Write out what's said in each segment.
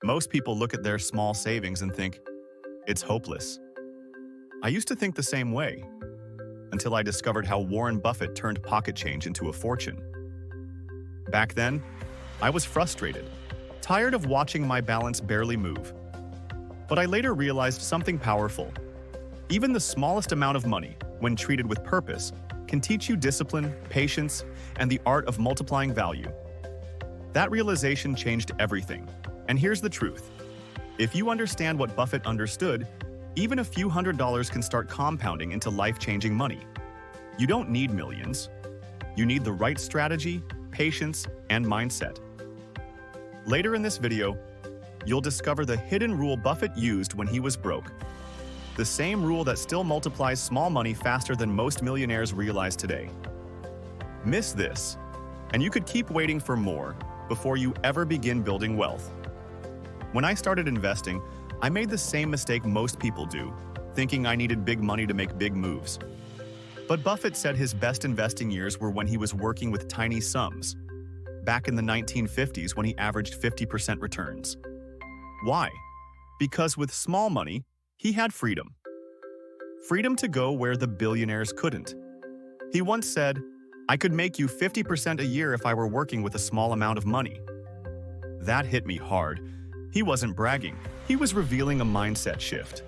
Most people look at their small savings and think, it's hopeless. I used to think the same way, until I discovered how Warren Buffett turned pocket change into a fortune. Back then, I was frustrated, tired of watching my balance barely move. But I later realized something powerful. Even the smallest amount of money, when treated with purpose, can teach you discipline, patience, and the art of multiplying value. That realization changed everything. And here's the truth. If you understand what Buffett understood, even a few $100s can start compounding into life-changing money. You don't need millions. You need the right strategy, patience, and mindset. Later in this video, you'll discover the hidden rule Buffett used when he was broke. The same rule that still multiplies small money faster than most millionaires realize today. Miss this, and you could keep waiting for more before you ever begin building wealth. When I started investing, I made the same mistake most people do, thinking I needed big money to make big moves. But Buffett said his best investing years were when he was working with tiny sums, back in the 1950s when he averaged 50% returns. Why? Because with small money, he had freedom. Freedom to go where the billionaires couldn't. He once said, "I could make you 50% a year if I were working with a small amount of money." That hit me hard. He wasn't bragging. He was revealing a mindset shift.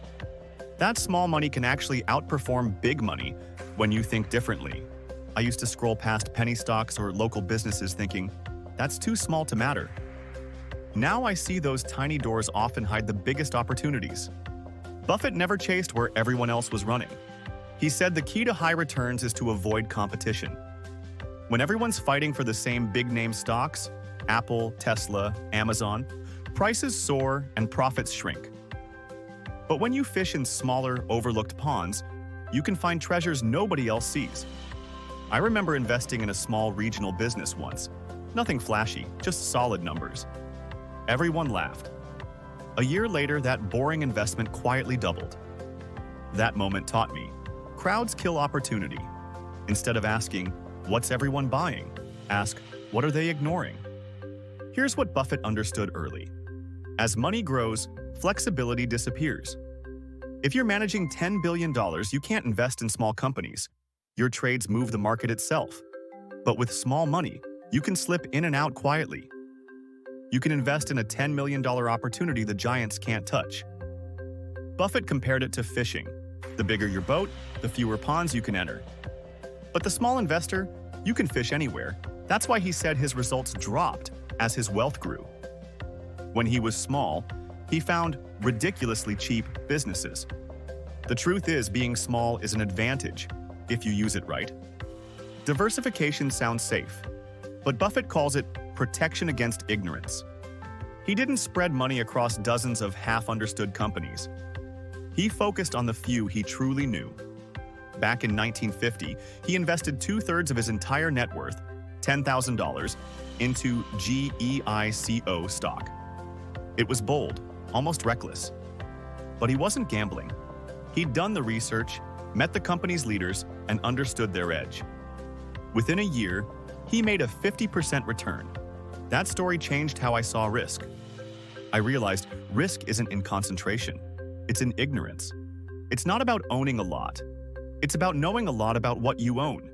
That small money can actually outperform big money when you think differently. I used to scroll past penny stocks or local businesses thinking, that's too small to matter. Now I see those tiny doors often hide the biggest opportunities. Buffett never chased where everyone else was running. He said the key to high returns is to avoid competition. When everyone's fighting for the same big-name stocks, Apple, Tesla, Amazon, prices soar and profits shrink. But when you fish in smaller, overlooked ponds, you can find treasures nobody else sees. I remember investing in a small regional business once. Nothing flashy, just solid numbers. Everyone laughed. A year later, that boring investment quietly doubled. That moment taught me, crowds kill opportunity. Instead of asking, what's everyone buying? Ask, what are they ignoring? Here's what Buffett understood early. As money grows, flexibility disappears. If you're managing $10 billion, you can't invest in small companies. Your trades move the market itself. But with small money, you can slip in and out quietly. You can invest in a $10 million opportunity the giants can't touch. Buffett compared it to fishing. The bigger your boat, the fewer ponds you can enter. But the small investor, you can fish anywhere. That's why he said his results dropped as his wealth grew. When he was small, he found ridiculously cheap businesses. The truth is, being small is an advantage if you use it right. Diversification sounds safe, but Buffett calls it protection against ignorance. He didn't spread money across dozens of half-understood companies. He focused on the few he truly knew. Back in 1950, he invested 2/3 of his entire net worth, $10,000, into GEICO stock. It was bold, almost reckless. But he wasn't gambling. He'd done the research, met the company's leaders, and understood their edge. Within a year, he made a 50% return. That story changed how I saw risk. I realized risk isn't in concentration. It's in ignorance. It's not about owning a lot. It's about knowing a lot about what you own.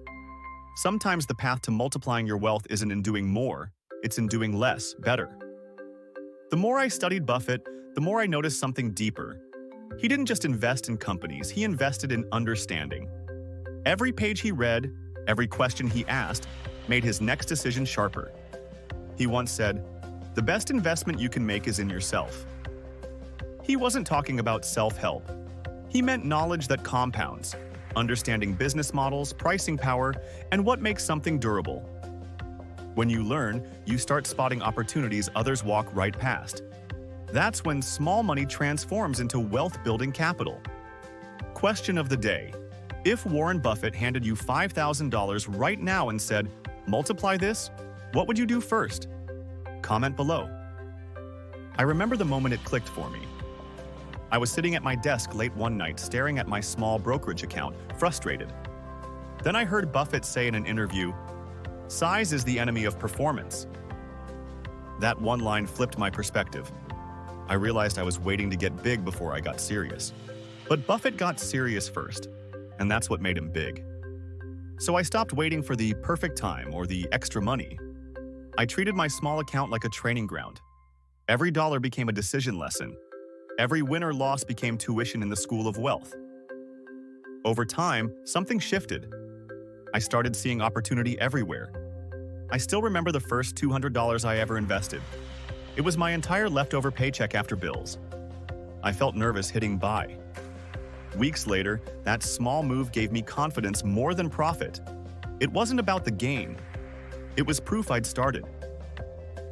Sometimes the path to multiplying your wealth isn't in doing more, it's in doing less, better. The more I studied Buffett, the more I noticed something deeper. He didn't just invest in companies, he invested in understanding. Every page he read, every question he asked, made his next decision sharper. He once said, "The best investment you can make is in yourself." He wasn't talking about self-help. He meant knowledge that compounds, understanding business models, pricing power, and what makes something durable. When you learn, you start spotting opportunities others walk right past. That's when small money transforms into wealth-building capital. Question of the day. If Warren Buffett handed you $5,000 right now and said, multiply this, what would you do first? Comment below. I remember the moment it clicked for me. I was sitting at my desk late one night staring at my small brokerage account, frustrated. Then I heard Buffett say in an interview, "Size is the enemy of performance." That one line flipped my perspective. I realized I was waiting to get big before I got serious. But Buffett got serious first, and that's what made him big. So I stopped waiting for the perfect time or the extra money. I treated my small account like a training ground. Every dollar became a decision lesson. Every win or loss became tuition in the school of wealth. Over time, something shifted. I started seeing opportunity everywhere. I still remember the first $200 I ever invested. It was my entire leftover paycheck after bills. I felt nervous hitting buy. Weeks later, that small move gave me confidence more than profit. It wasn't about the gain. It was proof I'd started.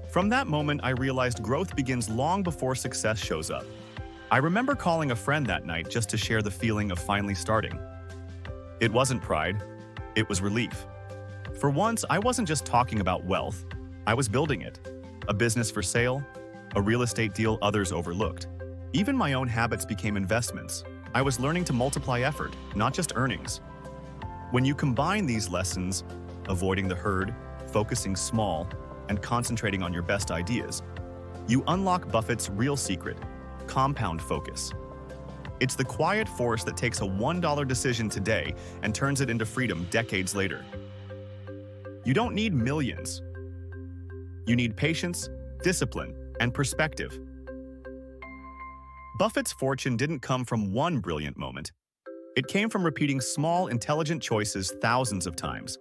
From that moment, I realized growth begins long before success shows up. I remember calling a friend that night just to share the feeling of finally starting. It wasn't pride, it was relief. For once, I wasn't just talking about wealth, I was building it. A business for sale, a real estate deal others overlooked. Even my own habits became investments. I was learning to multiply effort, not just earnings. When you combine these lessons, avoiding the herd, focusing small, and concentrating on your best ideas, you unlock Buffett's real secret: compound focus. It's the quiet force that takes a $1 decision today and turns it into freedom decades later. You don't need millions. You need patience, discipline, and perspective. Buffett's fortune didn't come from one brilliant moment. It came from repeating small, intelligent choices thousands of times.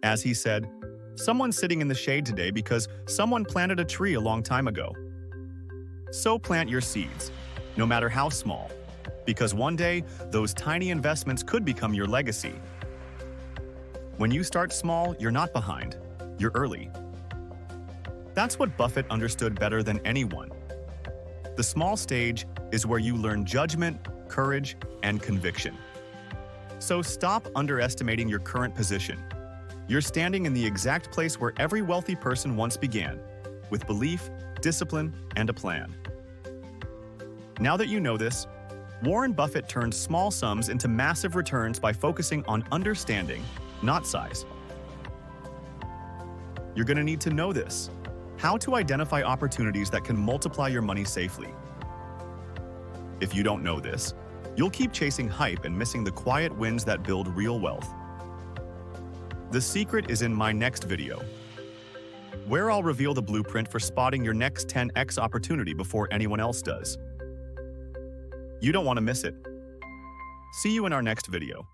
As he said, "Someone's sitting in the shade today because someone planted a tree a long time ago." So plant your seeds, no matter how small, because one day, those tiny investments could become your legacy. When you start small, you're not behind, you're early. That's what Buffett understood better than anyone. The small stage is where you learn judgment, courage, and conviction. So stop underestimating your current position. You're standing in the exact place where every wealthy person once began, with belief, discipline, and a plan. Now that you know this, Warren Buffett turned small sums into massive returns by focusing on understanding, not size. You're going to need to know this: how to identify opportunities that can multiply your money safely. If you don't know this, you'll keep chasing hype and missing the quiet wins that build real wealth. The secret is in my next video, where I'll reveal the blueprint for spotting your next 10x opportunity before anyone else does. You don't want to miss it. See you in our next video.